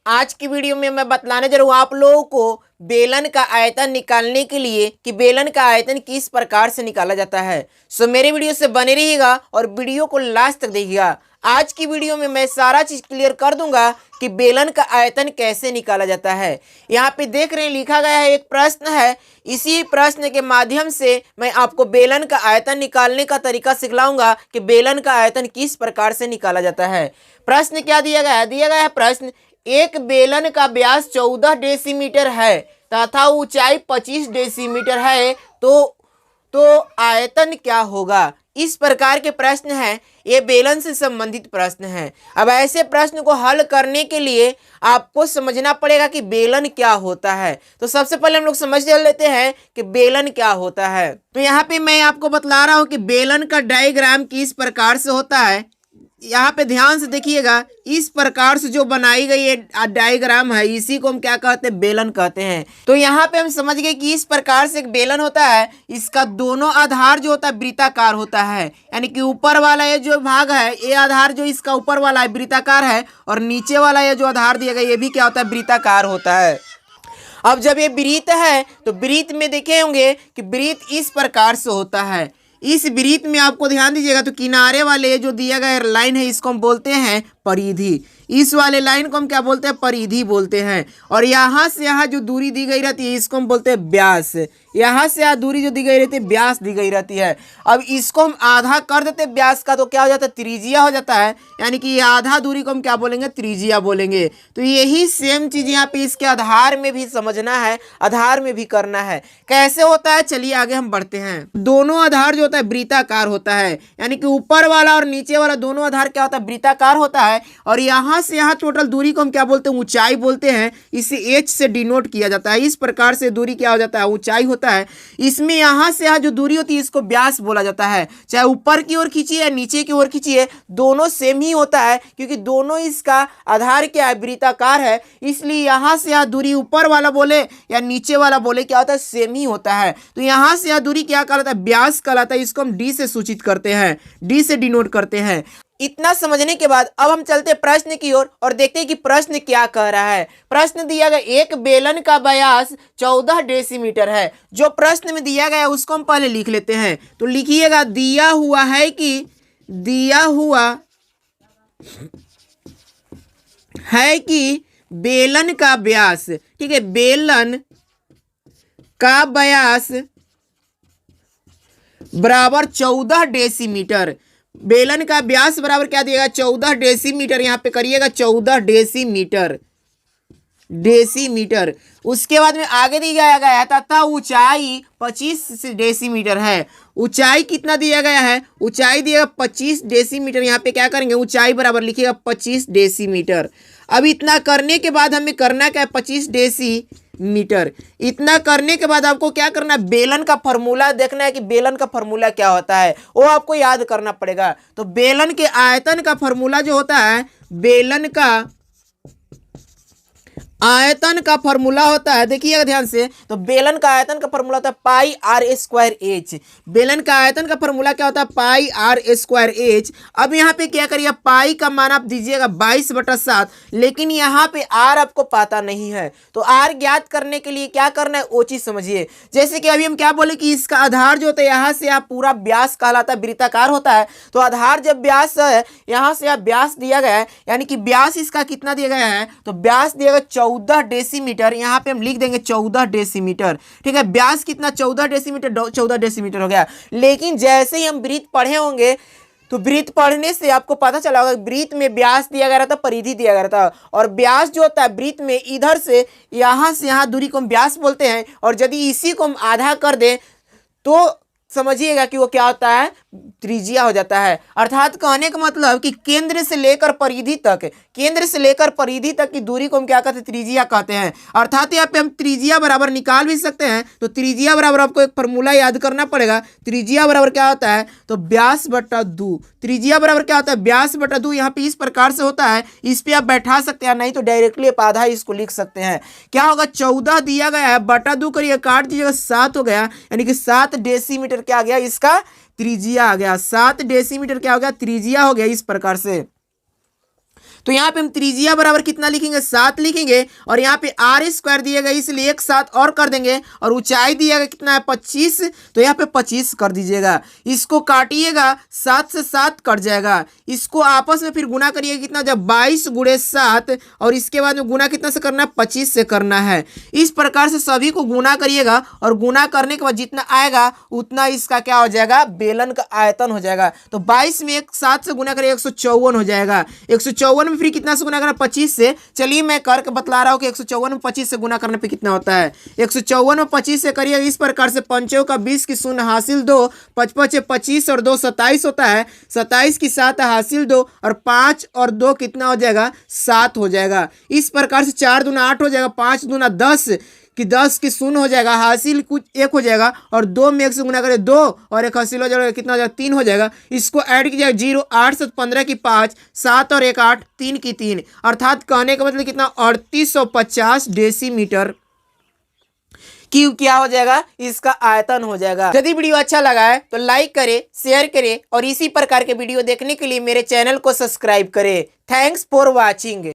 आज की वीडियो में मैं बतलाने जा रहा हूँ आप लोगों को बेलन का आयतन निकालने के लिए कि बेलन का आयतन किस प्रकार से निकाला जाता है। सो मेरे वीडियो से बने रहिएगा और वीडियो को लास्ट तक देखिएगा। आज की वीडियो में मैं सारा चीज क्लियर कर दूंगा कि बेलन का आयतन कैसे निकाला जाता है। यहाँ पे देख रहे हैं लिखा गया है, एक प्रश्न है। इसी प्रश्न के माध्यम से मैं आपको बेलन का आयतन निकालने का तरीका सिखलाऊंगा कि बेलन का आयतन किस प्रकार से निकाला जाता है। प्रश्न क्या दिया गया है? दिया गया है प्रश्न, एक बेलन का व्यास 14 डेसीमीटर है तथा ऊंचाई 25 डेसीमीटर है तो आयतन क्या होगा। इस प्रकार के प्रश्न हैं, ये बेलन से संबंधित प्रश्न हैं। अब ऐसे प्रश्न को हल करने के लिए आपको समझना पड़ेगा कि बेलन क्या होता है। तो सबसे पहले हम लोग समझ लेते हैं कि बेलन क्या होता है। तो यहाँ पे मैं आपको बतला रहा हूँ कि बेलन का डायग्राम किस प्रकार से होता है। यहाँ पे ध्यान से देखिएगा, इस प्रकार से जो बनाई गई ये डायग्राम है, इसी को हम क्या कहते हैं? बेलन कहते हैं। तो यहाँ पे हम समझ गए कि इस प्रकार से एक बेलन होता है। इसका दोनों आधार जो होता है वृत्ताकार होता है, यानी कि ऊपर वाला ये जो भाग है, ये आधार जो इसका ऊपर वाला है वृत्ताकार है, और नीचे वाला ये जो आधार दिया गया ये भी क्या होता है? वृत्ताकार होता है। अब जब ये वृत्त है तो वृत्त में देखे होंगे कि वृत्त इस प्रकार से होता है। इस वृत्त में आपको ध्यान दीजिएगा तो किनारे वाले जो दिया गया लाइन है इसको हम बोलते हैं परिधि। इस वाले लाइन को हम क्या बोलते हैं? परिधि बोलते हैं। और यहाँ से यहाँ जो दूरी दी गई रहती है इसको हम बोलते हैं व्यास। यहाँ से यहाँ दूरी जो दी गई रहती है व्यास दी गई रहती है। अब इसको हम आधा कर देते हैं व्यास का तो क्या हो जाता है? त्रिज्या हो जाता है। यानी कि ये आधा दूरी को हम क्या बोलेंगे? त्रिज्या बोलेंगे। तो यही सेम चीज यहाँ पे इसके आधार में भी समझना है, आधार में भी करना है। कैसे होता है चलिए आगे हम बढ़ते हैं। दोनों आधार जो होता है वृत्ताकार होता है, यानी कि ऊपर वाला और नीचे वाला दोनों आधार क्या होता है? वृत्ताकार होता है। और यहाँ से यहाँ टोटल दूरी को हम क्या बोलते हैं? ऊंचाई बोलते हैं। इसे h से डिनोट किया जाता है। इस प्रकार से दूरी क्या हो जाता है? ऊंचाई होता है। इसमें यहाँ से यहाँ जो दूरी होती है इसको व्यास बोला जाता है। चाहे ऊपर की ओर खींचिए या नीचे की ओर खींचिए, दोनों सेम ही होता है, क्योंकि दोनों इसका आधार क्या है? वृत्ताकार है। इसलिए यहाँ से यहाँ दूरी ऊपर वाला बोले या नीचे वाला बोले क्या होता है? सेम ही होता है। तो यहाँ से यहाँ दूरी क्या कहलाता है? व्यास कहलाता है। इसको हम डी से सूचित करते हैं, डी से डिनोट करते हैं। इतना समझने के बाद अब हम चलते हैं प्रश्न की ओर और देखते हैं कि प्रश्न क्या कह रहा है। प्रश्न दिया गया, एक बेलन का व्यास 14 डेसीमीटर है। जो प्रश्न में दिया गया उसको हम पहले लिख लेते हैं। तो लिखिएगा, दिया हुआ है कि बेलन का व्यास, ठीक है, बेलन का व्यास बराबर 14 डेसीमीटर। बेलन का व्यास बराबर क्या दिएगा? 14 डेसीमीटर। यहाँ पे करिएगा 14 डेसीमीटर। उसके बाद में आगे दिया गया है तथा ऊंचाई 25 डेसीमीटर है। ऊंचाई कितना दिया गया है? ऊंचाई दिएगा 25 डेसीमीटर। यहाँ पे क्या करेंगे? ऊंचाई बराबर लिखिएगा 25 डेसीमीटर। अब इतना करने के बाद हमें करना क्या है? 25 डेसीमीटर। इतना करने के बाद आपको क्या करना है? बेलन का फॉर्मूला देखना है कि बेलन का फॉर्मूला क्या होता है, वो आपको याद करना पड़ेगा। तो बेलन के आयतन का फॉर्मूला जो होता है, बेलन का आयतन का फॉर्मूला होता है, देखिएगा ध्यान से। तो बेलन का आयतन का फॉर्मूला होता है पाई आर स्क्वायर एच। बेलन का आयतन का फॉर्मूला क्या होता है? पाई आर स्क्वायर एच। अब यहाँ पे क्या करिए? पाई का मान आप दीजिएगा 22/7, लेकिन यहाँ पे आर आपको पता नहीं है। तो आर ज्ञात करने के लिए क्या करना है वो चीज समझिए। जैसे कि अभी हम क्या बोले कि इसका आधार जो होता है यहाँ से यहाँ पूरा व्यास कहलाता है, वृत्ताकार होता है। तो आधार जब व्यास है, यहाँ से यहाँ व्यास दिया गया है, यानी कि व्यास इसका कितना दिया गया है? तो व्यास दिया गया 14 डेसीमीटर। यहाँ पे हम लिख देंगे 14 डेसीमीटर, ठीक है। व्यास कितना? 14 डेसीमीटर। 14 डेसीमीटर हो गया। लेकिन जैसे ही हम वृत्त पढ़े होंगे तो वृत्त पढ़ने से आपको पता चला होगा वृत्त में व्यास दिया गया था, परिधि दिया गया था। और व्यास जो होता है वृत्त में इधर से यहाँ दूरी को हम व्यास बोलते हैं। और यदि इसी को हम आधा कर दें तो समझिएगा कि वो क्या होता है? त्रिज्या हो जाता है। अर्थात कहने का मतलब कि केंद्र से लेकर परिधि तक की दूरी को हम क्या कहते हैं? त्रिज्या कहते हैं। अर्थात यहाँ पे हम त्रिज्या बराबर निकाल भी सकते हैं। तो त्रिज्या बराबर आपको एक फॉर्मूला याद करना पड़ेगा। त्रिज्या बराबर क्या होता है? तो व्यास बटा 2। त्रिज्या बराबर क्या होता है? व्यास बटा 2। यहाँ पे इस प्रकार से होता है। इस पे आप बैठा सकते हैं, नहीं तो डायरेक्टली आप आधा इसको लिख सकते हैं। क्या होगा? 14 दिया गया है, बटा 2 करिए, काट दीजिएगा, 7 हो गया। यानी कि 7 डेसीमीटर क्या आ गया? इसका त्रिज्या आ गया। 7 डेसीमीटर क्या हो गया? त्रिज्या हो गया। इस प्रकार से तो यहाँ पे हम त्रिज्या बराबर कितना लिखेंगे 7 लिखेंगे और यहाँ पे आर स्क्वायर दिएगा इसलिए एक साथ और कर देंगे और ऊंचाई दिएगा कितना है 25 तो यहाँ पे 25 कर दीजिएगा। इसको काटिएगा 7 से 7 कट जाएगा। इसको आपस में फिर गुना करिएगा कितना जब 22 गुणे 7 और इसके बाद में गुना कितना से करना है 25 से करना है। इस प्रकार से सभी को गुना करिएगा और गुना करने के बाद जितना आएगा उतना इसका क्या हो जाएगा बेलन का आयतन हो जाएगा। तो 22 में 7 से गुना करिए 154 हो जाएगा। 154 में फिर कितना से गुना करना 25 से। चलिए मैं करके बतला रहा हूँ कि 154 में 25 से गुना करने पे कितना होता है। 154 में 25 से करिए इस प्रकार से 5 का 20 की शून्य हासिल 2 5 25 और 2 27 होता है। 27 की 7 हासिल 2 और 5 और 2 कितना हो जाएगा 7 हो जाएगा। इस प्रकार से 4 दूना 8 हो जाएगा 5 दूना 10 कि 10 की शून्य हो जाएगा हासिल कुछ 1 हो जाएगा और 2 में 1 से गुना करें 2 और 1 हासिल हो जाएगा कितना हो जाएगा 3 हो जाएगा। इसको ऐड कीजिएगा 0 8 7 15 की 5 7 और 1 8 3 की 3 अर्थात कहने का मतलब कितना 3850 डेसीमीटर क्यूब क्या हो जाएगा इसका आयतन हो जाएगा। यदि वीडियो अच्छा लगा है तो लाइक करें शेयर करें और इसी प्रकार के वीडियो देखने के लिए मेरे चैनल को सब्सक्राइब करें। Thanks for watching.